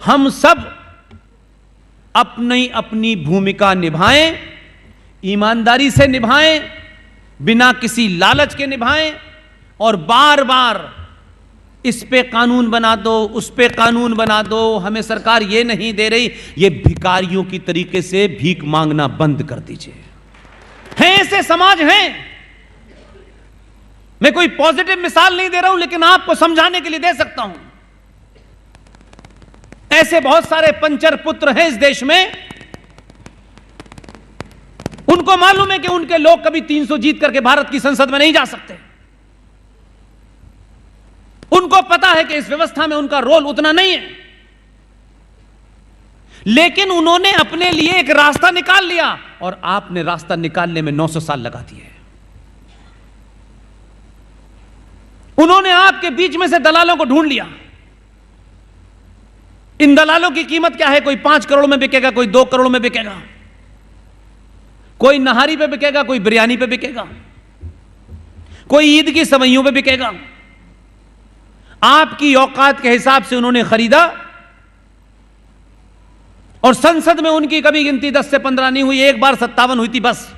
हम सब अपनी अपनी भूमिका निभाएं, ईमानदारी से निभाएं, बिना किसी लालच के निभाएं, और बार बार इस पे कानून बना दो, उस पे कानून बना दो, हमें सरकार ये नहीं दे रही, ये भिखारियों की तरीके से भीख मांगना बंद कर दीजिए। हैं ऐसे समाज हैं, मैं कोई पॉजिटिव मिसाल नहीं दे रहा हूं, लेकिन आपको समझाने के लिए दे सकता हूं। ऐसे बहुत सारे पंचर पुत्र हैं इस देश में, उनको मालूम है कि उनके लोग कभी 300 जीत करके भारत की संसद में नहीं जा सकते। उनको पता है कि इस व्यवस्था में उनका रोल उतना नहीं है, लेकिन उन्होंने अपने लिए एक रास्ता निकाल लिया, और आपने रास्ता निकालने में 900 साल लगा दिए। उन्होंने आपके बीच में से दलालों को ढूंढ लिया। इन दलालों की कीमत क्या है? कोई 5 करोड़ में बिकेगा, कोई 2 करोड़ में बिकेगा, कोई नहारी पे बिकेगा, कोई बिरयानी पे बिकेगा, कोई ईद की सवैयों पे बिकेगा। आपकी औकात के हिसाब से उन्होंने खरीदा, और संसद में उनकी कभी गिनती 10 से 15 नहीं हुई, एक बार 57 हुई थी बस।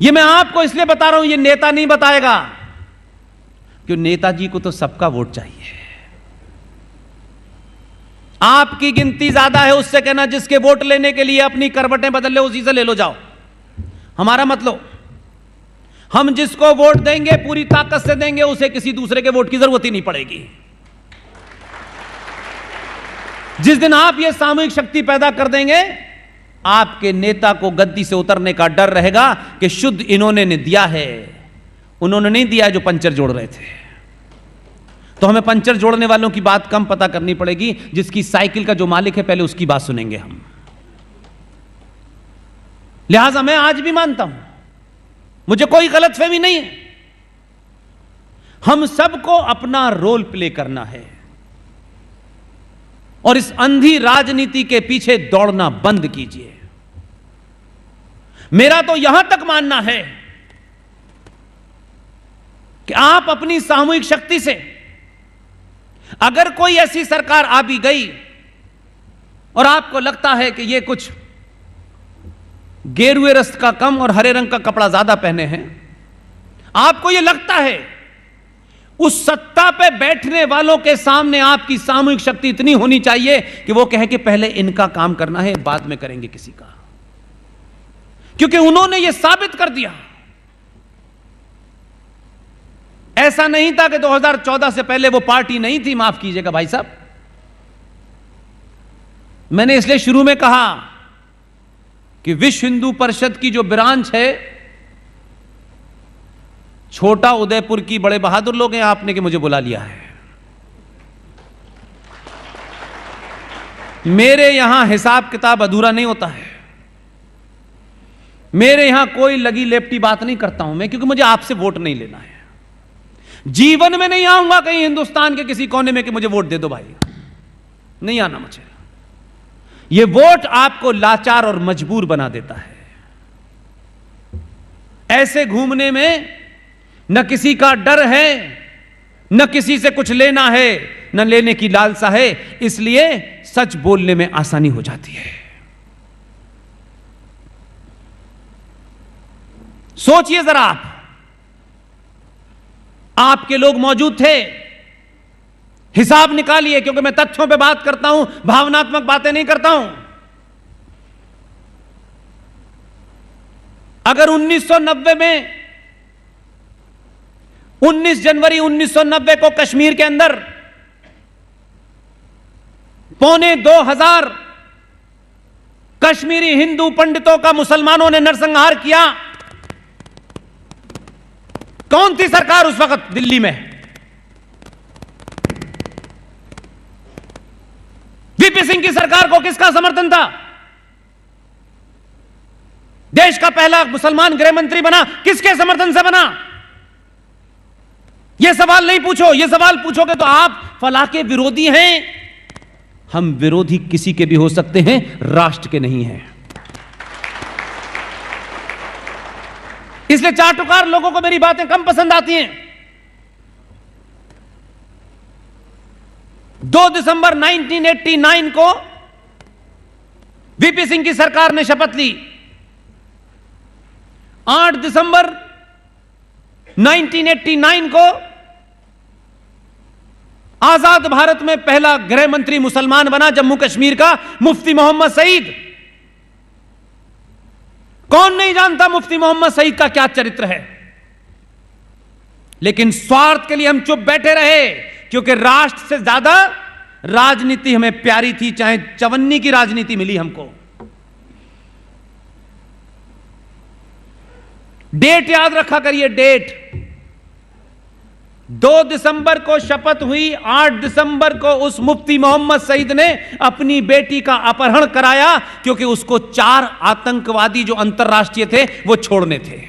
ये मैं आपको इसलिए बता रहा हूं, ये नेता नहीं बताएगा, क्योंकि नेताजी को तो सबका वोट चाहिए। आपकी गिनती ज्यादा है, उससे कहना जिसके वोट लेने के लिए अपनी करवटें बदल ले, उसी से ले लो जाओ, हमारा मत लो। हम जिसको वोट देंगे पूरी ताकत से देंगे, उसे किसी दूसरे के वोट की जरूरत ही नहीं पड़ेगी। जिस दिन आप ये सामूहिक शक्ति पैदा कर देंगे, आपके नेता को गद्दी से उतरने का डर रहेगा कि शुद्ध इन्होंने ने दिया है, उन्होंने नहीं दिया है जो पंचर जोड़ रहे थे। तो हमें पंचर जोड़ने वालों की बात कम पता करनी पड़ेगी, जिसकी साइकिल का जो मालिक है पहले उसकी बात सुनेंगे हम। लिहाजा मैं आज भी मानता हूं, मुझे कोई गलतफहमी नहीं है, हम सबको अपना रोल प्ले करना है, और इस अंधी राजनीति के पीछे दौड़ना बंद कीजिए। मेरा तो यहां तक मानना है कि आप अपनी सामूहिक शक्ति से, अगर कोई ऐसी सरकार आ भी गई और आपको लगता है कि ये कुछ गेरुए रस्त का कम और हरे रंग का कपड़ा ज्यादा पहने हैं, आपको यह लगता है, उस सत्ता पे बैठने वालों के सामने आपकी सामूहिक शक्ति इतनी होनी चाहिए कि वो कहे कि पहले इनका काम करना है, बाद में करेंगे किसी का, क्योंकि उन्होंने यह साबित कर दिया। ऐसा नहीं था कि 2014 से पहले वो पार्टी नहीं थी, माफ कीजिएगा भाई साहब। मैंने इसलिए शुरू में कहा कि विश्व हिंदू परिषद की जो ब्रांच है, छोटा उदयपुर की बड़े बहादुर लोग हैं आपने कि मुझे बुला लिया है। मेरे यहां हिसाब किताब अधूरा नहीं होता है, मेरे यहां कोई लगी लेपटी बात नहीं करता हूं मैं, क्योंकि मुझे आपसे वोट नहीं लेना है। जीवन में नहीं आऊंगा कहीं हिंदुस्तान के किसी कोने में कि मुझे वोट दे दो भाई, नहीं आना मुझे। यह वोट आपको लाचार और मजबूर बना देता है। ऐसे घूमने में न किसी का डर है, न किसी से कुछ लेना है, न लेने की लालसा है, इसलिए सच बोलने में आसानी हो जाती है। सोचिए जरा, आपके लोग मौजूद थे, हिसाब निकालिए, क्योंकि मैं तथ्यों पे बात करता हूं, भावनात्मक बातें नहीं करता हूं। अगर 1990 में 19 जनवरी 1990 को कश्मीर के अंदर 2,25,000 कश्मीरी हिंदू पंडितों का मुसलमानों ने नरसंहार किया, कौन थी सरकार उस वक्त दिल्ली में? वीपी सिंह की सरकार को किसका समर्थन था? देश का पहला मुसलमान गृह मंत्री बना, किसके समर्थन से बना? यह सवाल नहीं पूछो, यह सवाल पूछोगे तो आप फलाह के विरोधी हैं। हम विरोधी किसी के भी हो सकते हैं, राष्ट्र के नहीं हैं। इसलिए चाटुकार लोगों को मेरी बातें कम पसंद आती हैं। 2 दिसंबर 1989 को वीपी सिंह की सरकार ने शपथ ली। 8 दिसंबर 1989 को आजाद भारत में पहला गृह मंत्री मुसलमान बना जम्मू कश्मीर का मुफ्ती मोहम्मद सईद। कौन नहीं जानता मुफ्ती मोहम्मद सईद का क्या चरित्र है, लेकिन स्वार्थ के लिए हम चुप बैठे रहे, क्योंकि राष्ट्र से ज्यादा राजनीति हमें प्यारी थी, चाहे चवन्नी की राजनीति मिली हमको। डेट याद रखा करिए, डेट 2 दिसंबर को शपथ हुई, 8 दिसंबर को उस मुफ्ती मोहम्मद सईद ने अपनी बेटी का अपहरण कराया, क्योंकि उसको 4 आतंकवादी जो अंतरराष्ट्रीय थे वो छोड़ने थे।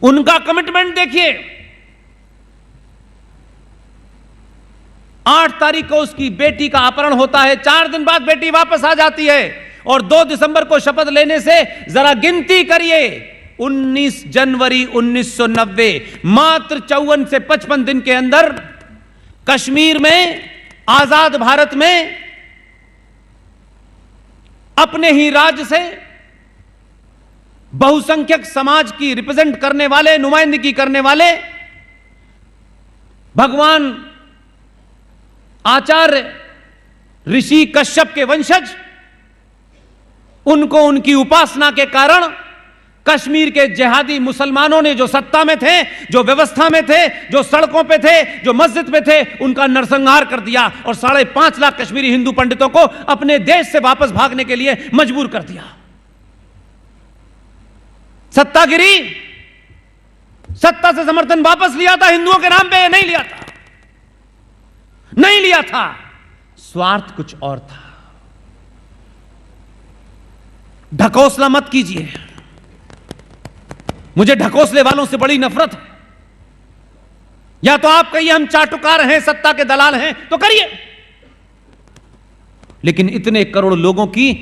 उनका कमिटमेंट देखिए। 8 तारीख को उसकी बेटी का अपहरण होता है, 4 दिन बाद बेटी वापस आ जाती है, और 2 दिसंबर को शपथ लेने से जरा गिनती करिए, 19 जनवरी 1990, मात्र 54 से 55 दिन के अंदर कश्मीर में, आजाद भारत में, अपने ही राज्य से बहुसंख्यक समाज की रिप्रेजेंट करने वाले, नुमाइंदगी करने वाले भगवान आचार्य ऋषि कश्यप के वंशज, उनको उनकी उपासना के कारण कश्मीर के जिहादी मुसलमानों ने, जो सत्ता में थे, जो व्यवस्था में थे, जो सड़कों पे थे, जो मस्जिद पे थे, उनका नरसंहार कर दिया और 5.5 लाख कश्मीरी हिंदू पंडितों को अपने देश से वापस भागने के लिए मजबूर कर दिया। सत्तागिरी, सत्ता से समर्थन वापस लिया था हिंदुओं के नाम पे, नहीं लिया था, नहीं लिया था। स्वार्थ कुछ और था। ढकोसला मत कीजिए, मुझे ढकोसले वालों से बड़ी नफरत है। या तो आप कहिए हम चाटुकार हैं, सत्ता के दलाल हैं, तो करिए, लेकिन इतने करोड़ लोगों की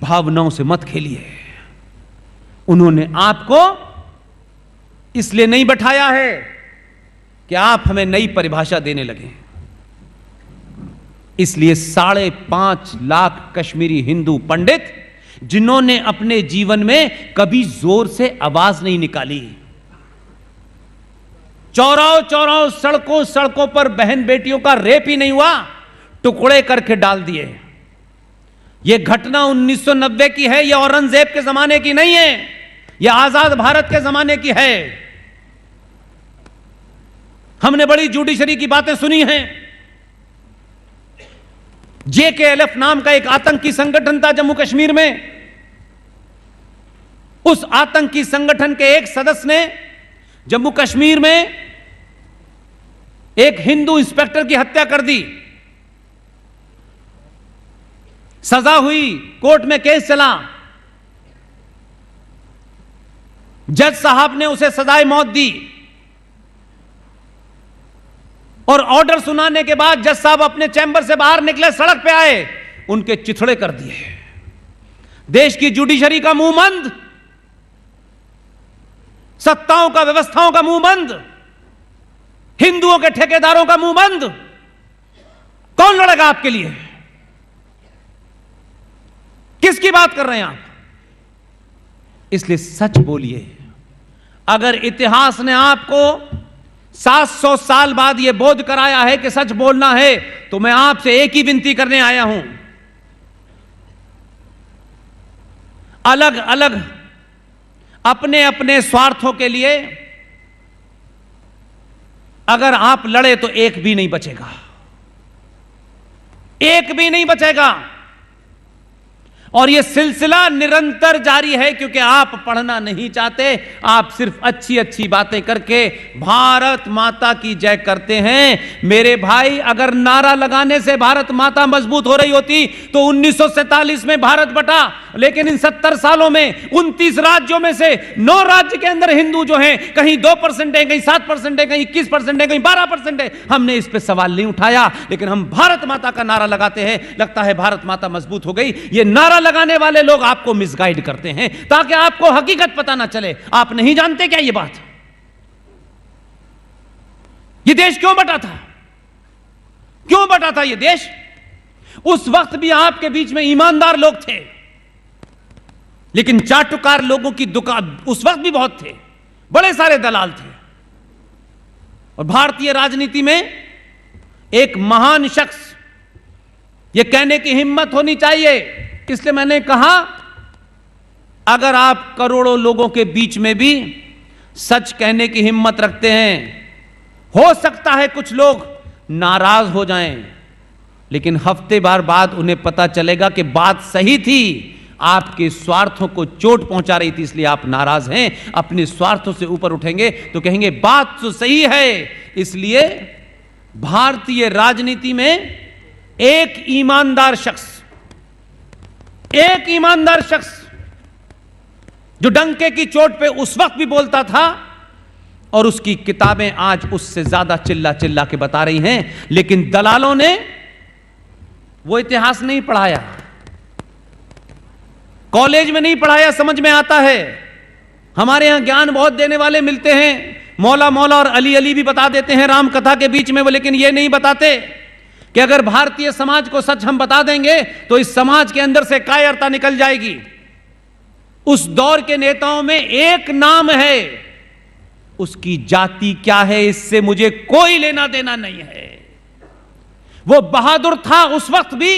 भावनाओं से मत खेलिए। उन्होंने आपको इसलिए नहीं बैठाया है कि आप हमें नई परिभाषा देने लगे। इसलिए 5.5 लाख कश्मीरी हिंदू पंडित, जिन्होंने अपने जीवन में कभी जोर से आवाज नहीं निकाली, चौराहों चौराहों, सड़कों सड़कों पर बहन बेटियों का रेप ही नहीं हुआ, टुकड़े करके डाल दिए। यह घटना 1990 की है, यह औरंगजेब के जमाने की नहीं है, यह आजाद भारत के जमाने की है। हमने बड़ी जुडिशरी की बातें सुनी हैं। JKLF नाम का एक आतंकी संगठन था जम्मू कश्मीर में। उस आतंकी संगठन के एक सदस्य ने जम्मू कश्मीर में एक हिंदू इंस्पेक्टर की हत्या कर दी। सजा हुई, कोर्ट में केस चला, जज साहब ने उसे सजाए मौत दी, और ऑर्डर सुनाने के बाद जज साहब अपने चैम्बर से बाहर निकले, सड़क पे आए, उनके चिथड़े कर दिए। देश की जुडिशरी का मुंह बंद, सत्ताओं का, व्यवस्थाओं का मुंह बंद, हिंदुओं के ठेकेदारों का मुंह बंद। कौन लड़ेगा आपके लिए? किसकी बात कर रहे हैं आप? इसलिए सच बोलिए। अगर इतिहास ने आपको 700 साल बाद यह बोध कराया है कि सच बोलना है, तो मैं आपसे एक ही विनती करने आया हूं। अलग अलग अपने अपने स्वार्थों के लिए अगर आप लड़े तो एक भी नहीं बचेगा, एक भी नहीं बचेगा। और यह सिलसिला निरंतर जारी है, क्योंकि आप पढ़ना नहीं चाहते, आप सिर्फ अच्छी अच्छी बातें करके भारत माता की जय करते हैं। मेरे भाई, अगर नारा लगाने से भारत माता मजबूत हो रही होती तो 1947 में भारत बटा, लेकिन इन 70 सालों में 29 राज्यों में से 9 राज्य के अंदर हिंदू जो हैं, कहीं 2% है, कहीं 7% है, कहीं 21% है, कहीं 12% है। हमने इस पर सवाल नहीं उठाया, लेकिन हम भारत माता का नारा लगाते हैं। लगता है भारत माता मजबूत हो गई। ये नारा लगाने वाले लोग आपको मिसगाइड करते हैं ताकि आपको हकीकत पता ना चले। आप नहीं जानते क्या ये बात? ये देश क्यों बटा था? क्यों बटा था यह देश? उस वक्त भी आपके बीच में ईमानदार लोग थे, लेकिन चाटुकार लोगों की दुकान उस वक्त भी बहुत थे, बड़े सारे दलाल थे। और भारतीय राजनीति में एक महान शख्स, यह कहने की हिम्मत होनी चाहिए, इसलिए मैंने कहा अगर आप करोड़ों लोगों के बीच में भी सच कहने की हिम्मत रखते हैं, हो सकता है कुछ लोग नाराज हो जाएं, लेकिन हफ्ते भर बाद उन्हें पता चलेगा कि बात सही थी, आपके स्वार्थों को चोट पहुंचा रही थी, इसलिए आप नाराज हैं। अपने स्वार्थों से ऊपर उठेंगे तो कहेंगे बात तो सही है। इसलिए भारतीय राजनीति में एक ईमानदार शख्स जो डंके की चोट पे उस वक्त भी बोलता था, और उसकी किताबें आज उससे ज्यादा चिल्ला चिल्ला के बता रही हैं, लेकिन दलालों ने वो इतिहास नहीं पढ़ाया, कॉलेज में नहीं पढ़ाया। समझ में आता है, हमारे यहां ज्ञान बहुत देने वाले मिलते हैं, मौला मौला और अली अली भी बता देते हैं राम कथा के बीच में वो, लेकिन ये नहीं बताते कि अगर भारतीय समाज को सच हम बता देंगे तो इस समाज के अंदर से कायरता निकल जाएगी। उस दौर के नेताओं में एक नाम है, उसकी जाति क्या है इससे मुझे कोई लेना देना नहीं है। वो बहादुर था उस वक्त भी,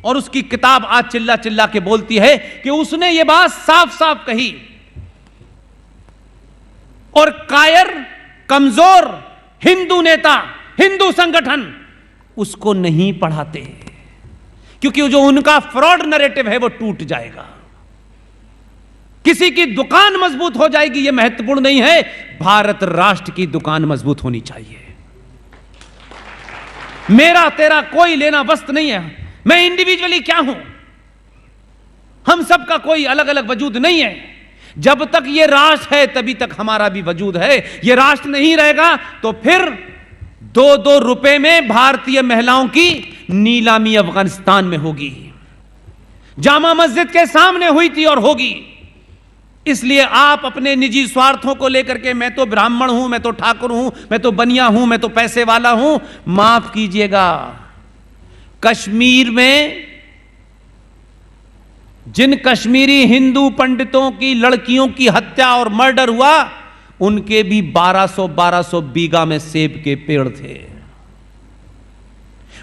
और उसकी किताब आज चिल्ला चिल्ला के बोलती है कि उसने ये बात साफ साफ कही। और कायर, कमजोर हिंदू नेता, हिंदू संगठन उसको नहीं पढ़ाते, क्योंकि जो उनका फ्रॉड नैरेटिव है वो टूट जाएगा। किसी की दुकान मजबूत हो जाएगी यह महत्वपूर्ण नहीं है, भारत राष्ट्र की दुकान मजबूत होनी चाहिए। मेरा तेरा कोई लेना वस्त नहीं है, मैं इंडिविजुअली क्या हूं, हम सबका कोई अलग अलग वजूद नहीं है। जब तक यह राष्ट्र है तभी तक हमारा भी वजूद है। यह राष्ट्र नहीं रहेगा तो फिर 2-2 रुपए में भारतीय महिलाओं की नीलामी अफगानिस्तान में होगी, जामा मस्जिद के सामने हुई थी और होगी। इसलिए आप अपने निजी स्वार्थों को लेकर के, मैं तो ब्राह्मण हूं, मैं तो ठाकुर हूं, मैं तो बनिया हूं, मैं तो पैसे वाला हूं, माफ कीजिएगा, कश्मीर में जिन कश्मीरी हिंदू पंडितों की लड़कियों की हत्या और मर्डर हुआ, उनके भी 1200 बीघा में सेब के पेड़ थे।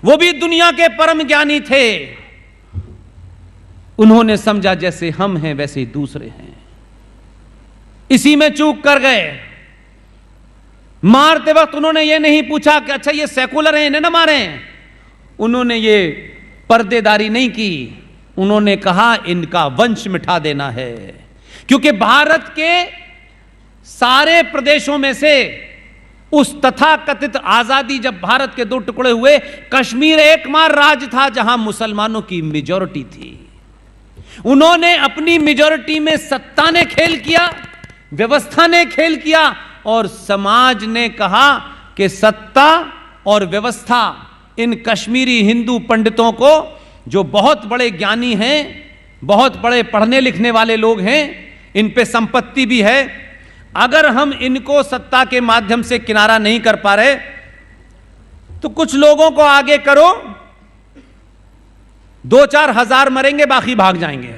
वो भी दुनिया के परम ज्ञानी थे। उन्होंने समझा जैसे हम हैं वैसे ही दूसरे हैं, इसी में चूक कर गए। मारते वक्त उन्होंने ये नहीं पूछा कि अच्छा ये सेकुलर हैं इन्हें ना मारें, उन्होंने ये पर्देदारी नहीं की, उन्होंने कहा इनका वंश मिटा देना है। क्योंकि भारत के सारे प्रदेशों में से उस तथाकथित आजादी, जब भारत के 2 टुकड़े हुए, कश्मीर एकमात्र राज्य था जहां मुसलमानों की मेजॉरिटी थी। उन्होंने अपनी मेजॉरिटी में सत्ता ने खेल किया, व्यवस्था ने खेल किया, और समाज ने कहा कि सत्ता और व्यवस्था इन कश्मीरी हिंदू पंडितों को, जो बहुत बड़े ज्ञानी हैं, बहुत बड़े पढ़ने लिखने वाले लोग हैं, इन पे संपत्ति भी है, अगर हम इनको सत्ता के माध्यम से किनारा नहीं कर पा रहे तो कुछ लोगों को आगे करो, 2-4 हजार मरेंगे, बाकी भाग जाएंगे।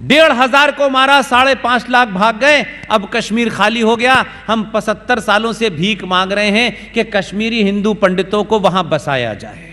1,500 को मारा, 5.5 लाख भाग गए, अब कश्मीर खाली हो गया। हम 75 सालों से भीख मांग रहे हैं कि कश्मीरी हिंदू पंडितों को वहां बसाया जाए।